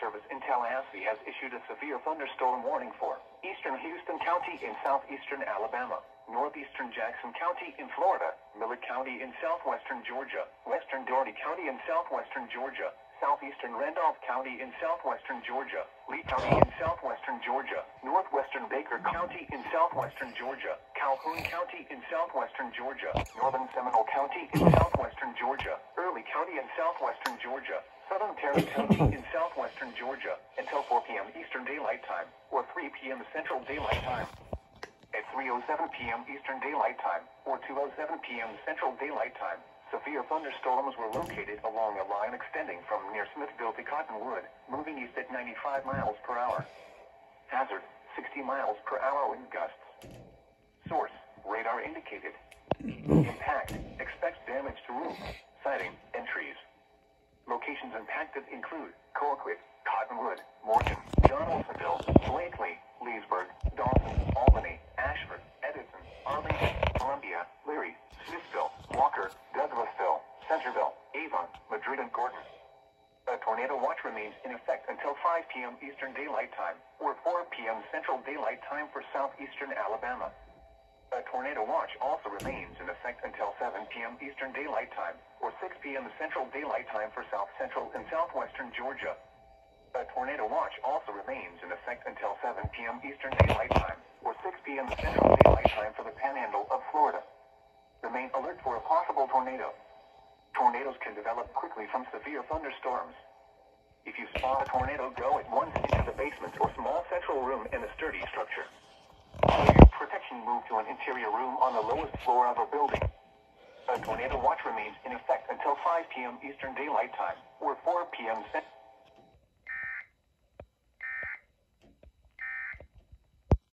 Service in Tallahassee has issued a severe thunderstorm warning for eastern Houston County in southeastern Alabama, northeastern Jackson County in Florida, Millard County in southwestern Georgia, western Dougherty County in southwestern Georgia, southeastern Randolph County in southwestern Georgia, Lee County in southwestern Georgia, northwestern Baker County in southwestern Georgia, Calhoun County in southwestern Georgia, northern Seminole County in southwestern Georgia, Early County in southwestern Georgia, southern Tarrant County in southwestern Georgia, until 4 p.m. Eastern Daylight Time, or 3 p.m. Central Daylight Time. At 3:07 p.m. Eastern Daylight Time, or 2:07 p.m. Central Daylight Time, severe thunderstorms were located along a line extending from near Smithville to Cottonwood, moving east at 95 miles per hour. Hazard, 60 miles per hour wind gusts. Source, radar indicated. Impact, expects damage to roofs, siding, and trees. Locations impacted include Colquitt, Cottonwood, Morgan, Donaldsonville, Blakely, Leesburg, Dawson, Albany, Ashford, Edison, Arlington, Columbia, Leary, Smithville, Walker, Douglasville, Centerville, Avon, Madrid, and Gordon. A tornado watch remains in effect until 5 p.m. Eastern Daylight Time, or 4 p.m. Central Daylight Time for southeastern Alabama. A tornado watch also remains in effect until 7 p.m. Eastern Daylight Time, or 6 p.m. Central Daylight Time for south central and southwestern Georgia. A tornado watch also remains in effect until 7 p.m. Eastern Daylight Time, or 6 p.m. Central Daylight Time for the Panhandle of Florida. Remain alert for a possible tornado. Tornadoes can develop quickly from severe thunderstorms. If you spot a tornado, go at once into the basement or small central room in a sturdy structure. Protection, move to an interior room on the lowest floor of a building. A tornado watch remains in effect until 5 p.m. Eastern Daylight Time, or 4 p.m. Central.